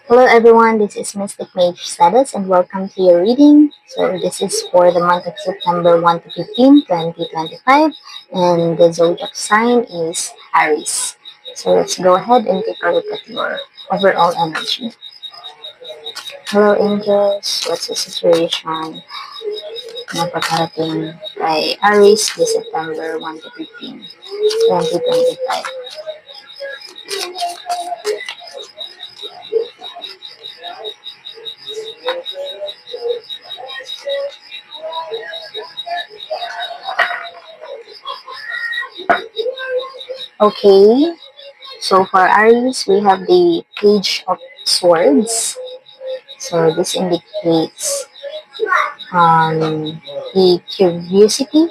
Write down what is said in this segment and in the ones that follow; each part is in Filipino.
Hello everyone, this is Mystic Mage Status and welcome to your reading. So this is for the month of September 1 to 15, 2025, and the zodiac sign is Aries. So let's go ahead and take a look at your overall energy. Hello angels, what's the situation na pagkarating kay Aries this September 1 to 15, 2025? Okay, so for Aries, we have the Page of Swords. So this indicates a curiosity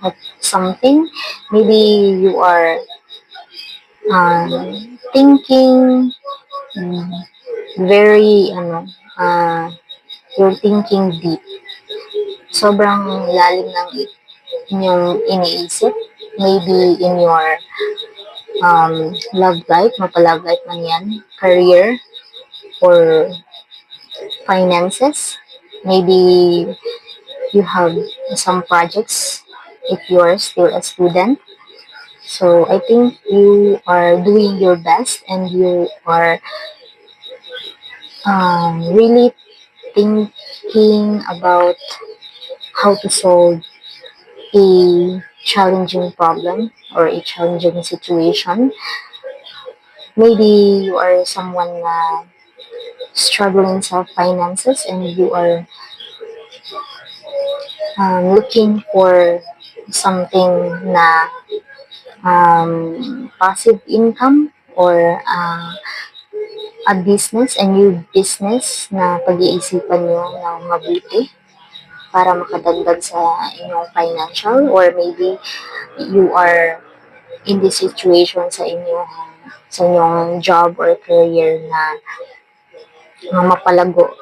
of something. Maybe you are thinking very you're thinking deep. Sobrang lalim ng inyong iniisip. Maybe in your love life, mapa-love life man yan, career, or finances. Maybe you have some projects if you are still a student. So I think you are doing your best and you are really thinking about how to solve a challenging problem or a challenging situation. Maybe you are someone struggling sa finances and you are looking for something na passive income or a business, a new business na pag-iisipan nyo ng mabuti para makadagdag sa inyong financial, or maybe you are in this situation sa inyong job or career na mapalago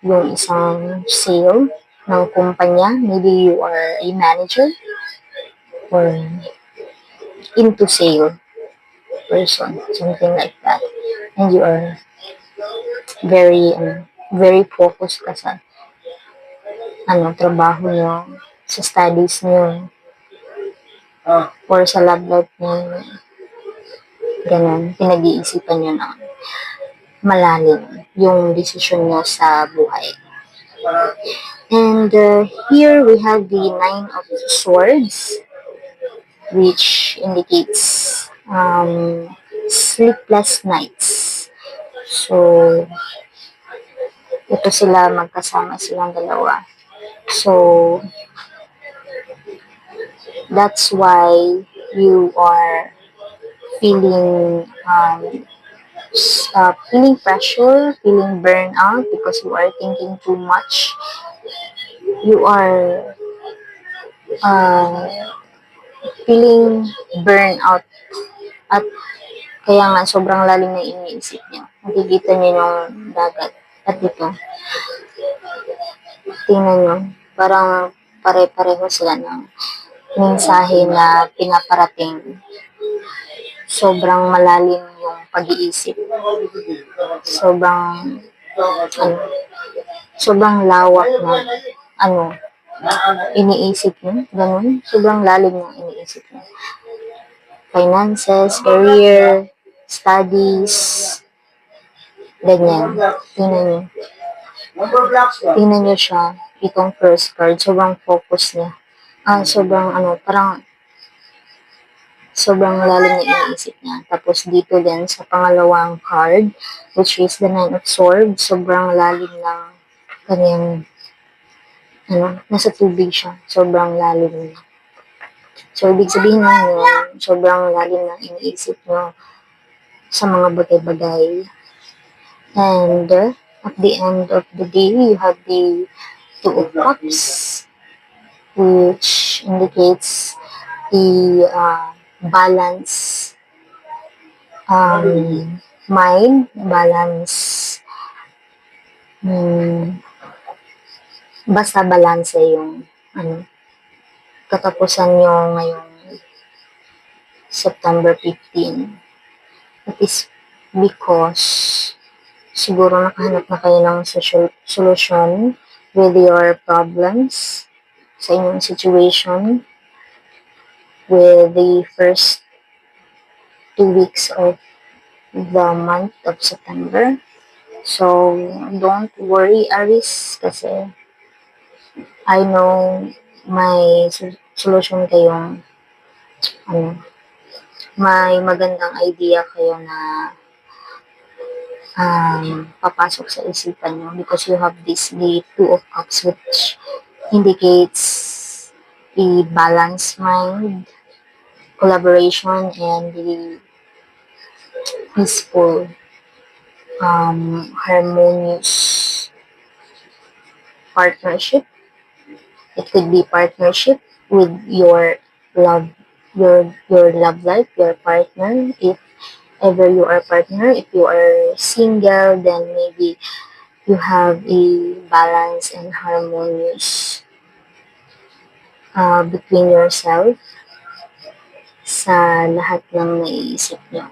yung isang sale ng kumpanya. Maybe you are a manager or into sale person, something like that. And you are very focused ka sa trabaho nyo, sa studies nyo, or sa love life nyo. Ganun, pinag-iisipan nyo ng malalim yung desisyon nyo sa buhay. And here we have the Nine of Swords, which indicates sleepless nights. So, ito sila, magkasama silang dalawa. So, that's why you are feeling feeling pressure, feeling burnout because you are thinking too much. You are feeling burnout at kaya nga sobrang lalim na iniisip niyo. Nakikita niyo yung dagat at ito. Tingnan niyo, parang pare-pareho sila ng mensahe na pinaparating. Sobrang malalim yung pag-iisip. Sobrang sobrang lawak na iniisip niyo. Ganun. Sobrang lalim ng iniisip niyo. Finances, career, studies, ganyan. Tingnan niyo. Tingnan niyo siya. Itong first card, sobrang focus niya. Sobrang parang sobrang lalim na iniisip niya. Tapos dito din sa pangalawang card, which is the Nine of Swords, sobrang lalim ng kanyang, nasa tubig siya. Sobrang lalim niya. So, ibig sabihin nun, sobrang lalim ng iniisip niyo sa mga bagay-bagay. And at the end of the day, you have the Two of Cups, which indicates the balance mind, balance, basta balance yung katapusan nyo ngayong September 15. It is because siguro nakahanap na kayo ng solution with your problems sa inyong situation with the first 2 weeks of the month of September. So, don't worry, Aris, kasi I know may solution kayong, ano, may magandang idea kayo na papasok sa isipan nyo because you have the Two of Cups, which indicates a balanced mind, collaboration, and the peaceful, harmonious partnership. It could be partnership with your love, your love life, your partner. If ever you are partner, if you are single, then maybe you have a balance and harmonious between yourself sa lahat ng naiisip nyo.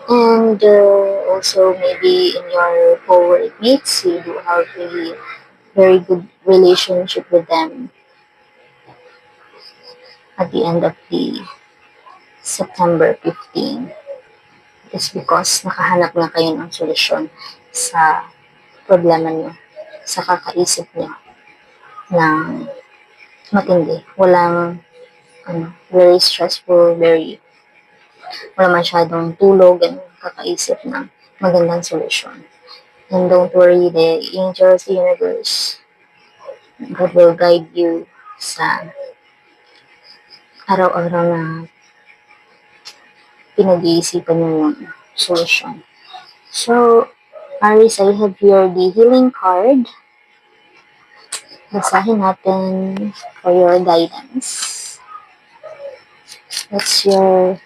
And also maybe in your co-workmates, you do have a very good relationship with them at the end of the September 15. It's because nakahanap na kayo ng solusyon sa problema nyo, sa kakaisip nyo ng matindi. Walang very stressful, wala masyadong tulog, and kakaisip ng magandang solusyon. And don't worry, the angels, the universe, God will guide you sa araw-araw na pinag-iisipan nyo yung solution. So, Aries, I have here the healing card. Basahin natin for your guidance. What's your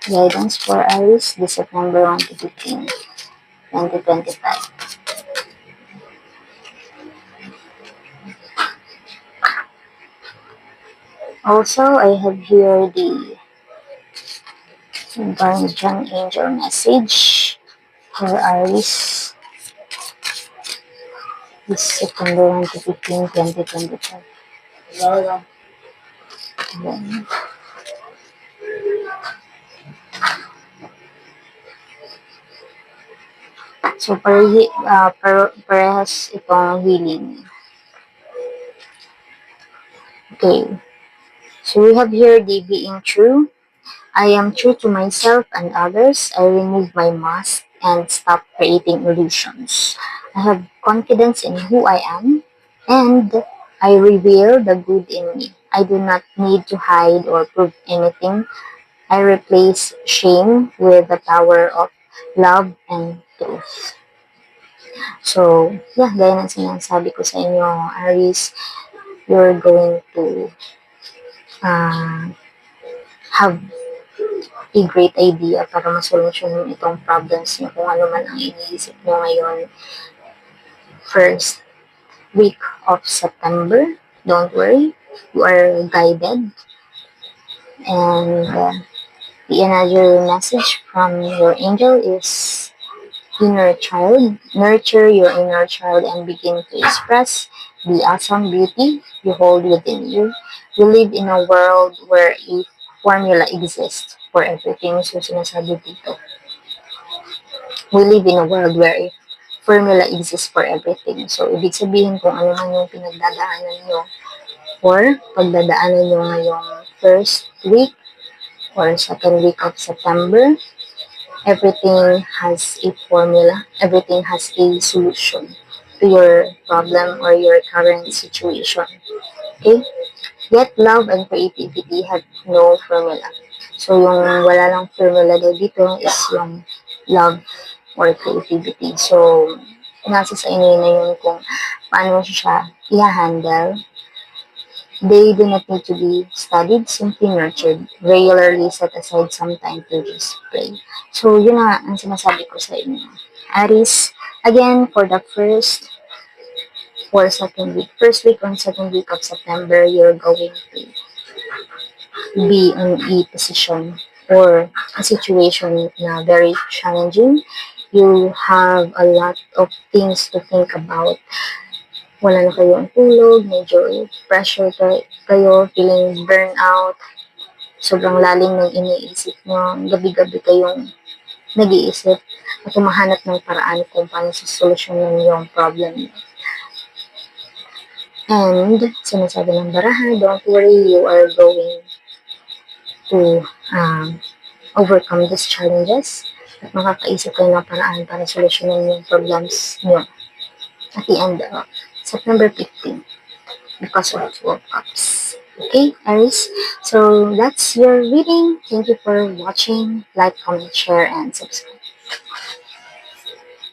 guidance for Aries this September 1 to 15, 2025? Also, I have here the Guardian Angel message for Aries this September 1 to 15, 2025. Then, so, parehas itong healing. Okay. So, we have here the being true. I am true to myself and others. I remove my mask and stop creating illusions. I have confidence in who I am, and I reveal the good in me. I do not need to hide or prove anything. I replace shame with the power of love and truth. So, yeah, gaya ng sinasabi ko sa inyo, Aries, you're going to have a great idea para masolusyon itong problems nyo, kung ano man ang iniisip nyo ngayon. First week of September, don't worry, you are guided. And the energy message from your angel is inner child. Nurture your inner child and begin to express the awesome beauty you hold within you. We live in a world where a formula exists for everything. So, sinasabi dito, we live in a world where a formula exists for everything. So, ibig sabihin kung ano man yung pinagdadaanan nyo or pagdadaanan nyo ngayong first week or second week of September, everything has a formula, everything has a solution to your problem or your current situation. Okay? Yet love and creativity have no formula. So, yung wala lang formula daw dito is yung love or creativity. So, nasa sa inyo na yun kung paano siya i-handle. They do not need to be studied, simply nurtured. Regularly set aside some time to display. So, yun na ang sinasabi ko sa inyo. Aries, again, for the first week or second week of September, you're going to be in a position or a situation na very challenging. you have a lot of things to think about. Wala na kayong tulog, medyo pressure kayo, feeling burnout, sobrang lalim ng iniisip nyo, gabi-gabi kayong nag-iisip at humahanap ng paraan kung paano sosolusyonan yung problem nyo. And, sinasabi ng baraha, don't worry, you are going to overcome these challenges at makakaisip kayo ng paraan para solusyonan yung problems nyo at the end of September 15 because of 12 Cups. Okay, Aries? So, that's your reading. Thank you for watching. Like, comment, share, and subscribe.